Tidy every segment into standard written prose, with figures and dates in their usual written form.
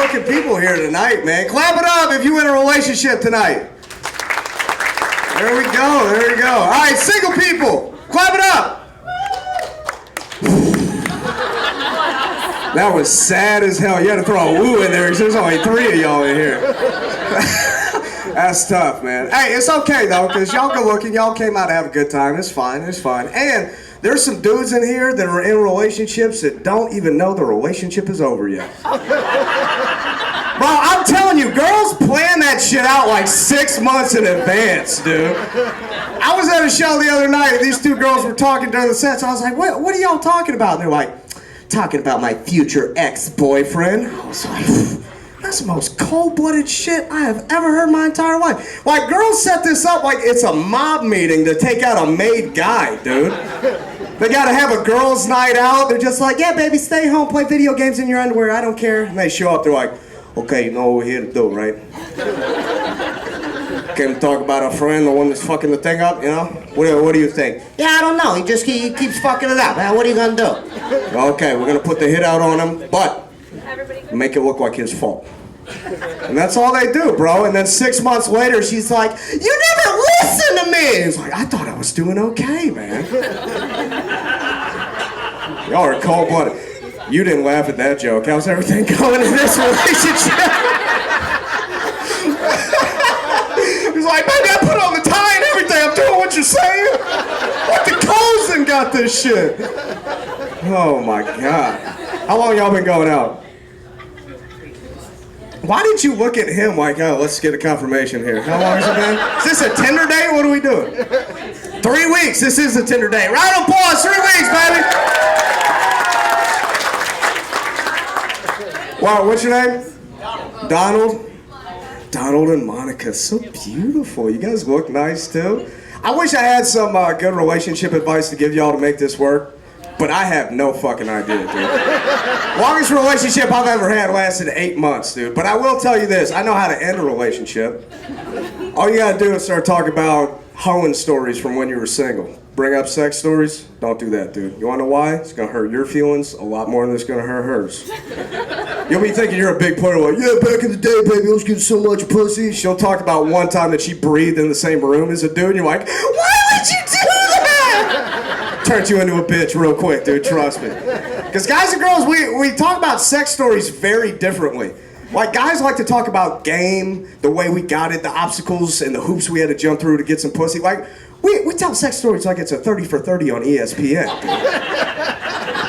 good-looking people here tonight, man. Clap it up if you're in a relationship tonight. There we go, there we go. All right, single people, clap it up. That was sad as hell. You had to throw a woo in there because there's only 3 of y'all in here. That's tough, man. Hey, it's okay, though, because y'all good looking. Y'all came out to have a good time. It's fine, it's fine. And there's some dudes in here that are in relationships that don't even know the relationship is over yet. Bro, I'm telling you, girls plan that shit out like 6 months in advance, dude. I was at a show the other night, and these 2 girls were talking during the set, so I was like, what are y'all talking about? And they're like, talking about my future ex-boyfriend. I was like, that's the most cold-blooded shit I have ever heard in my entire life. Like, girls set this up like it's a mob meeting to take out a made guy, dude. They gotta have a girls' night out. They're just like, yeah, baby, stay home, play video games in your underwear, I don't care. And they show up, they're like, okay, you know what we're here to do, right? Came to talk about our friend, the one that's fucking the thing up, you know? What do you think? Yeah, I don't know. He keeps fucking it up. What are you gonna do? Okay, we're gonna put the hit out on him, but make it look like his fault. And that's all they do, bro. And then 6 months later, she's like, you never listen to me! And he's like, I thought I was doing okay, man. Y'all are cold-blooded. You didn't laugh at that joke. How's everything going in this relationship? He's like, baby, I put on the tie and everything. I'm doing what you're saying. What the Townsend got this shit? Oh my God. How long y'all been going out? Why did you look at him like, oh, let's get a confirmation here? How long has it been? Is this a Tinder date? What are we doing? 3 weeks. This is a Tinder date. Round of applause. 3 weeks, baby. Wow, what's your name? Donald. Donald and Monica, so beautiful. You guys look nice too. I wish I had some good relationship advice to give y'all to make this work, but I have no fucking idea, dude. Longest relationship I've ever had lasted 8 months, dude. But I will tell you this, I know how to end a relationship. All you gotta do is start talking about hoeing stories from when you were single. Bring up sex stories, don't do that, dude. You wanna know why? It's gonna hurt your feelings a lot more than it's gonna hurt hers. You'll be thinking you're a big player, like, yeah, back in the day, baby, I was getting so much pussy. She'll talk about one time that she breathed in the same room as a dude, and you're like, why would you do that? Turns you into a bitch real quick, dude, trust me. Because guys and girls, we talk about sex stories very differently. Like, guys like to talk about game, the way we got it, the obstacles and the hoops we had to jump through to get some pussy. Like, we tell sex stories like it's a 30 for 30 on ESPN.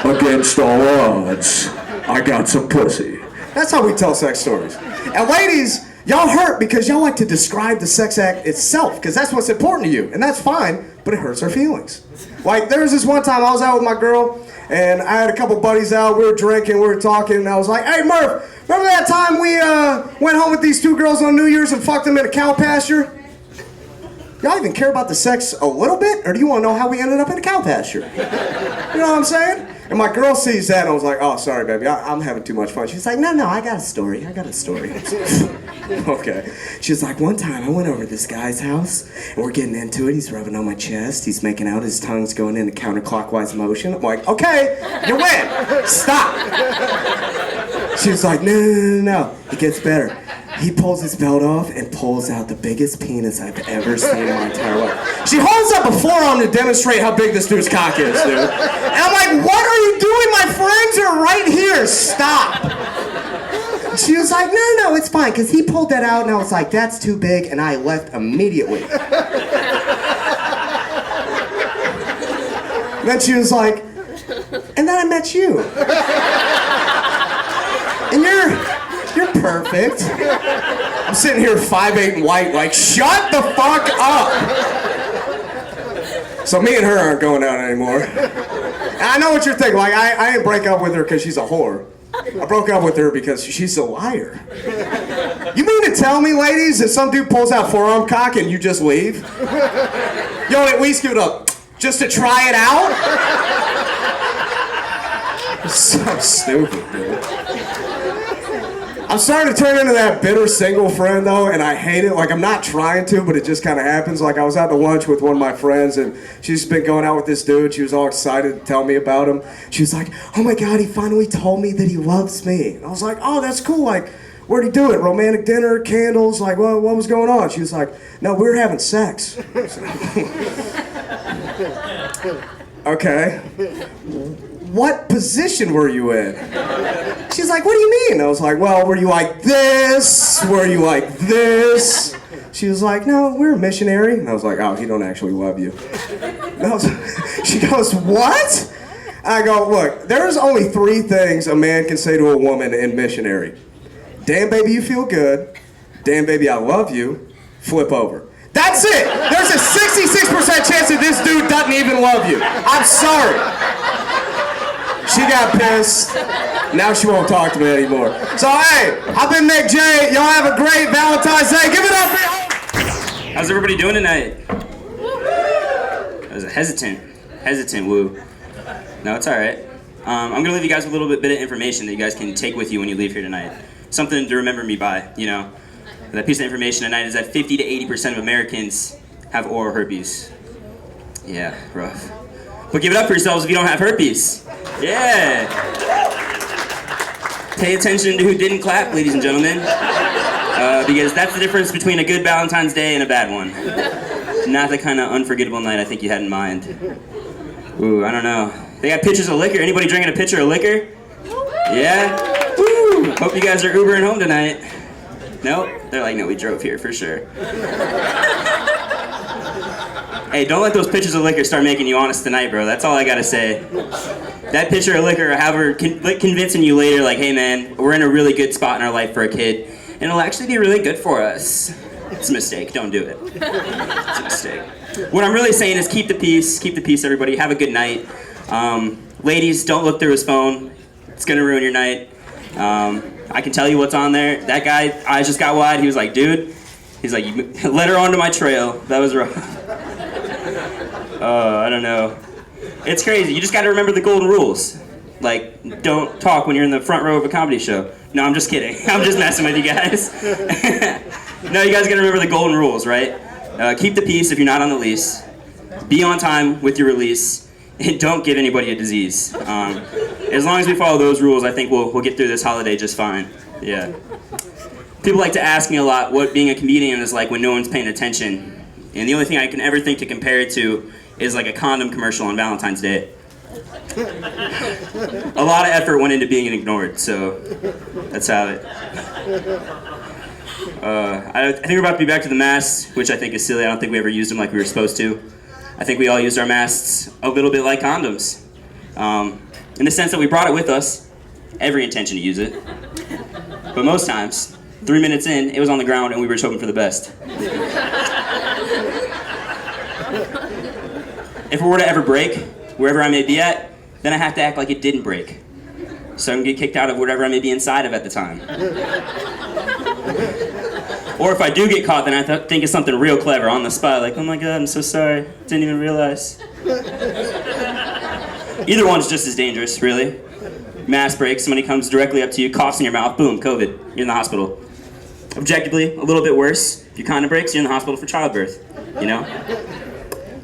Against all odds, I got some pussy. That's how we tell sex stories. And ladies, y'all hurt because y'all like to describe the sex act itself, because that's what's important to you, and that's fine, but it hurts our feelings. Like, there was this one time I was out with my girl, and I had a couple buddies out, we were drinking, we were talking, and I was like, hey Murph, remember that time we went home with these 2 girls on New Year's and fucked them in a cow pasture? Y'all even care about the sex a little bit, or do you want to know how we ended up in a cow pasture? You know what I'm saying? And my girl sees that, and I was like, oh, sorry, baby, I'm having too much fun. She's like, no, I got a story. Okay. She's like, one time I went over to this guy's house, and we're getting into it. He's rubbing on my chest. He's making out. His tongue's going in a counterclockwise motion. I'm like, okay, you win. Stop. She's like, no. It gets better. He pulls his belt off and pulls out the biggest penis I've ever seen in my entire life. She holds up a forearm to demonstrate how big this dude's cock is, dude. And I'm like, what are you doing? My friends are right here. Stop. She was like, no, it's fine, because he pulled that out, and I was like, that's too big, and I left immediately. Then she was like, and then I met you. And you're perfect. I'm sitting here 5'8" and white, like, shut the fuck up. So me and her aren't going out anymore. And I know what you're thinking, like, I didn't break up with her because she's a whore. I broke up with her because she's a liar. You mean to tell me, ladies, that some dude pulls out forearm cock and you just leave? You don't at least give it up just to try it out? It's so stupid, dude. I'm starting to turn into that bitter single friend though, and I hate it. Like, I'm not trying to, but it just kind of happens. Like, I was out to lunch with one of my friends, and she's been going out with this dude. She was all excited to tell me about him. She was like, "Oh my God, he finally told me that he loves me." And I was like, "Oh, that's cool. Like, where'd he do it? Romantic dinner, candles? Like, what was going on?" She was like, "No, we were having sex." Okay. What position were you in? She's like, "What do you mean?" I was like, "Well, were you like this? Were you like this?" She was like, "No, we're a missionary." And I was like, "Oh, he don't actually love you." She goes, "What?" I go, "Look, there's only 3 things a man can say to a woman in missionary. Damn, baby, you feel good. Damn, baby, I love you. Flip over. That's it. There's a 66% chance that this dude doesn't even love you. I'm sorry." She got pissed. Now she won't talk to me anymore. So, hey, I've been Nick J. Y'all have a great Valentine's Day. Give it up for y'all. How's everybody doing tonight? That was a hesitant woo. No, it's all right. I'm gonna leave you guys with a little bit of information that you guys can take with you when you leave here tonight. Something to remember me by, you know. That piece of information tonight is that 50 to 80% of Americans have oral herpes. Yeah, rough. But give it up for yourselves if you don't have herpes. Yeah. Pay attention to who didn't clap, ladies and gentlemen. Because that's the difference between a good Valentine's Day and a bad one. Not the kind of unforgettable night I think you had in mind. Ooh, I don't know. They got pitchers of liquor. Anybody drinking a pitcher of liquor? Yeah? Woo! Hope you guys are Ubering home tonight. Nope? They're like, "No, we drove here for sure." Hey, don't let those pitchers of liquor start making you honest tonight, bro. That's all I gotta say. That pitcher of liquor, however, convincing you later, like, "Hey man, we're in a really good spot in our life for a kid, and it'll actually be really good for us." It's a mistake. Don't do it. It's a mistake. What I'm really saying is keep the peace. Keep the peace, everybody. Have a good night. Ladies, don't look through his phone. It's gonna ruin your night. I can tell you what's on there. That guy, eyes just got wide. He was like, "Dude," he's like, "You let her onto my trail." That was rough. I don't know. It's crazy. You just got to remember the golden rules. Like, don't talk when you're in the front row of a comedy show. No, I'm just kidding. I'm just messing with you guys. No, you guys got to remember the golden rules, right? Keep the peace if you're not on the lease. Be on time with your release. And don't give anybody a disease. As long as we follow those rules, I think we'll get through this holiday just fine. Yeah. People like to ask me a lot what being a comedian is like when no one's paying attention. And the only thing I can ever think to compare it to is like a condom commercial on Valentine's Day. A lot of effort went into being ignored, so that's how it. I think we're about to be back to the masks, which I think is silly. I don't think we ever used them like we were supposed to. I think we all used our masks a little bit like condoms. In the sense that we brought it with us, every intention to use it. But most times, 3 minutes in, it was on the ground and we were just hoping for the best. If it were to ever break, wherever I may be at, then I have to act like it didn't break. So I can get kicked out of whatever I may be inside of at the time. Or if I do get caught, then I think of something real clever on the spot, like, "Oh my God, I'm so sorry, didn't even realize." Either one's just as dangerous, really. Mask break, somebody comes directly up to you, coughs in your mouth, boom, COVID, you're in the hospital. Objectively, a little bit worse. If your condom breaks, you're in the hospital for childbirth, you know?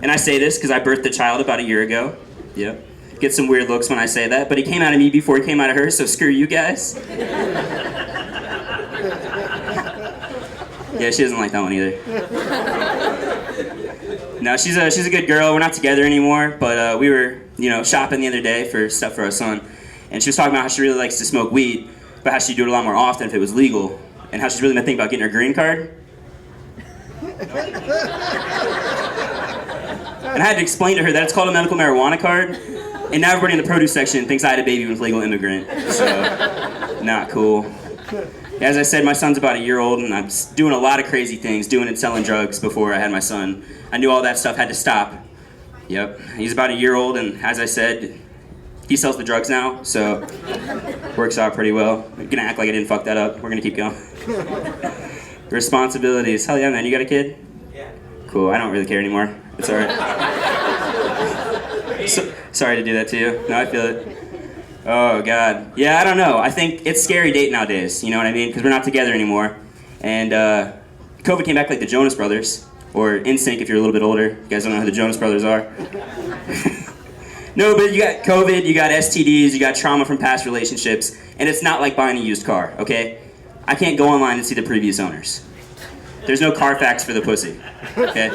And I say this because I birthed a child about a year ago. Yep. Get some weird looks when I say that, but he came out of me before he came out of her, so screw you guys. Yeah, she doesn't like that one either. No, she's a good girl. We're not together anymore, but we were, shopping the other day for stuff for our son, and she was talking about how she really likes to smoke weed, but how she'd do it a lot more often if it was legal, and how she's really been thinking about getting her green card. And I had to explain to her that it's called a medical marijuana card, and now everybody in the produce section thinks I had a baby with legal immigrant. So, not cool. As I said, my son's about a year old, and I'm doing a lot of crazy things, doing and selling drugs before I had my son. I knew all that stuff had to stop. Yep, he's about a year old, and as I said, he sells the drugs now, so works out pretty well. I'm gonna act like I didn't fuck that up. We're gonna keep going. Responsibilities. Hell yeah, man. You got a kid? Yeah. Cool. I don't really care anymore. It's all right. Sorry to do that to you. No, I feel it. Oh, God. Yeah, I don't know. I think it's scary dating nowadays, you know what I mean? Because we're not together anymore. And COVID came back like the Jonas Brothers, or NSYNC if you're a little bit older. You guys don't know who the Jonas Brothers are? No, but you got COVID, you got STDs, you got trauma from past relationships, and it's not like buying a used car, okay? I can't go online and see the previous owners. There's no Carfax for the pussy, okay?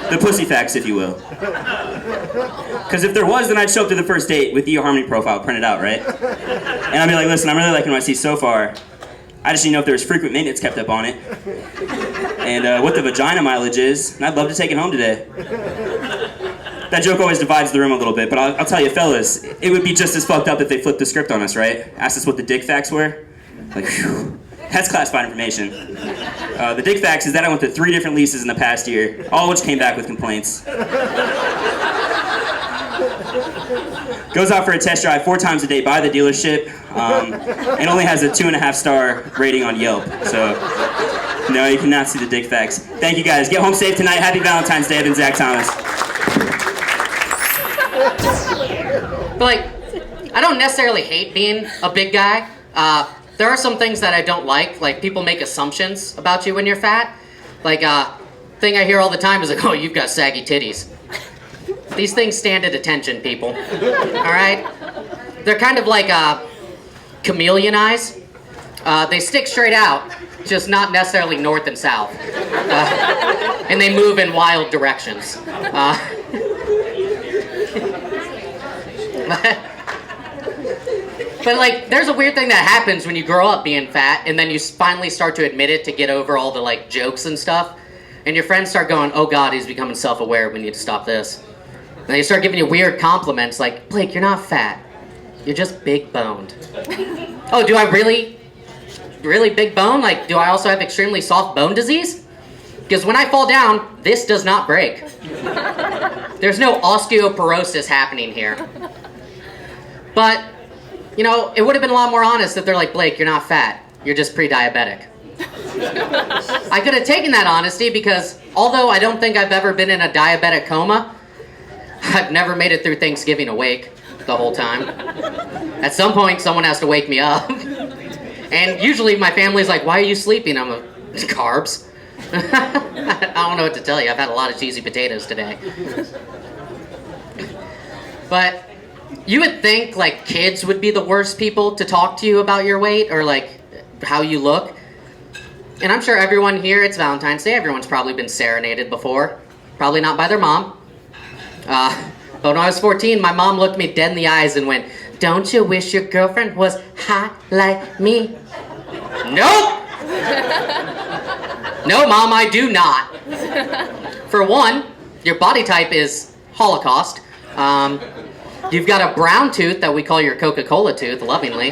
The pussy facts, if you will. Because if there was, then I'd show up to the first date with the eHarmony profile printed out, right? And I'd be like, listen, I'm really liking what I see so far. I just need to know if there's frequent maintenance kept up on it. And what the vagina mileage is, and I'd love to take it home today. That joke always divides the room a little bit, but I'll tell you fellas, it would be just as fucked up if they flipped the script on us, right? Asked us what the dick facts were. Like, whew, that's classified information. The dick facts is that I went to 3 different leases in the past year, all which came back with complaints. Goes out for a test drive 4 times a day by the dealership, and only has a 2.5-star rating on Yelp. So, no, you cannot see the dick facts. Thank you guys. Get home safe tonight. Happy Valentine's Day. I've been Zach Thomas. But like, I don't necessarily hate being a big guy. There are some things that I don't like people make assumptions about you when you're fat. Like, thing I hear all the time is like, oh, you've got saggy titties. These things stand at attention, people. Alright? They're kind of like chameleon eyes. They stick straight out, just not necessarily north and south. And they move in wild directions. But like, there's a weird thing that happens when you grow up being fat, and then you finally start to admit it to get over all the like jokes and stuff, and your friends start going, oh God, he's becoming self-aware, we need to stop this. And they start giving you weird compliments like, Blake, you're not fat, you're just big boned. Oh, do I really big bone? Like, do I also have extremely soft bone disease? Because when I fall down, this does not break. There's no osteoporosis happening here. But, you know, it would have been a lot more honest if they're like, Blake, you're not fat. You're just pre-diabetic. I could have taken that honesty because although I don't think I've ever been in a diabetic coma, I've never made it through Thanksgiving awake the whole time. At some point, someone has to wake me up. And usually my family's like, why are you sleeping? I'm like, carbs. I don't know what to tell you. I've had a lot of cheesy potatoes today. But you would think like kids would be the worst people to talk to you about your weight or like how you look. And I'm sure everyone here, it's Valentine's Day, everyone's probably been serenaded before. Probably not by their mom. But when I was 14, my mom looked me dead in the eyes and went, don't you wish your girlfriend was hot like me? Nope! No, Mom, I do not. For one, your body type is Holocaust. You've got a brown tooth that we call your Coca-Cola tooth, lovingly.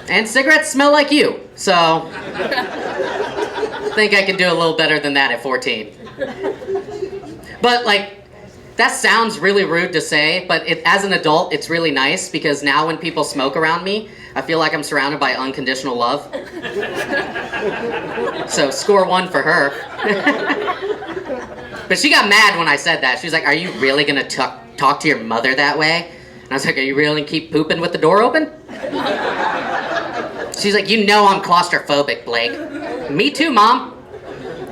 And cigarettes smell like you, so I think I can do a little better than that at 14. But, like, that sounds really rude to say, but as an adult, it's really nice because now when people smoke around me, I feel like I'm surrounded by unconditional love. So, score 1 for her. But she got mad when I said that. She was like, are you really going to talk to your mother that way? And I was like, are you really going to keep pooping with the door open? She's like, you know I'm claustrophobic, Blake. Me too, Mom.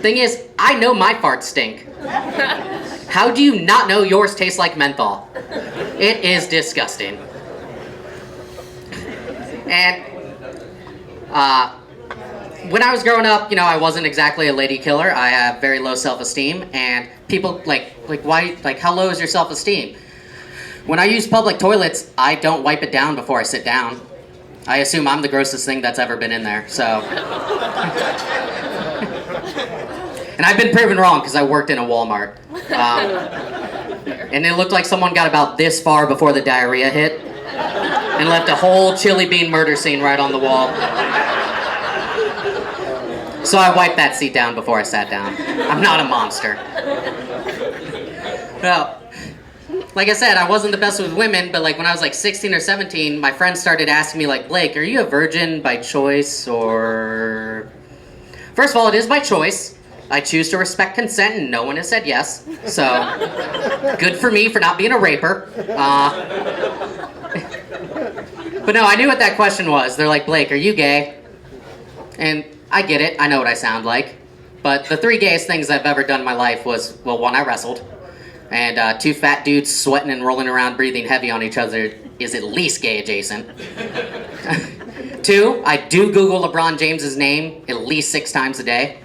Thing is, I know my farts stink. How do you not know yours tastes like menthol? It is disgusting. And when I was growing up, you know, I wasn't exactly a lady killer. I have very low self-esteem, and people like why, like, how low is your self-esteem? When I use public toilets, I don't wipe it down before I sit down. I assume I'm the grossest thing that's ever been in there, so. And I've been proven wrong because I worked in a Walmart. And it looked like someone got about this far before the diarrhea hit and left a whole chili bean murder scene right on the wall. So I wiped that seat down before I sat down. I'm not a monster. Well, like I said, I wasn't the best with women, but like when I was like 16 or 17, my friends started asking me like, Blake, are you a virgin by choice or... First of all, it is by choice. I choose to respect consent and no one has said yes. So, good for me for not being a raper. But no, I knew what that question was. They're like, Blake, are you gay? And I get it. I know what I sound like. But the 3 gayest things I've ever done in my life was, well, 1, I wrestled. And 2 fat dudes sweating and rolling around, breathing heavy on each other is at least gay adjacent. 2, I do Google LeBron James's name at least 6 times a day.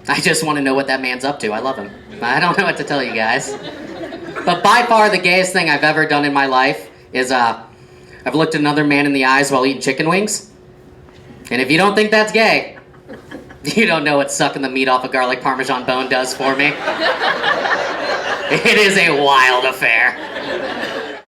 I just want to know what that man's up to. I love him. I don't know what to tell you guys. But by far the gayest thing I've ever done in my life is I've looked another man in the eyes while eating chicken wings. And if you don't think that's gay, you don't know what sucking the meat off a garlic parmesan bone does for me. It is a wild affair.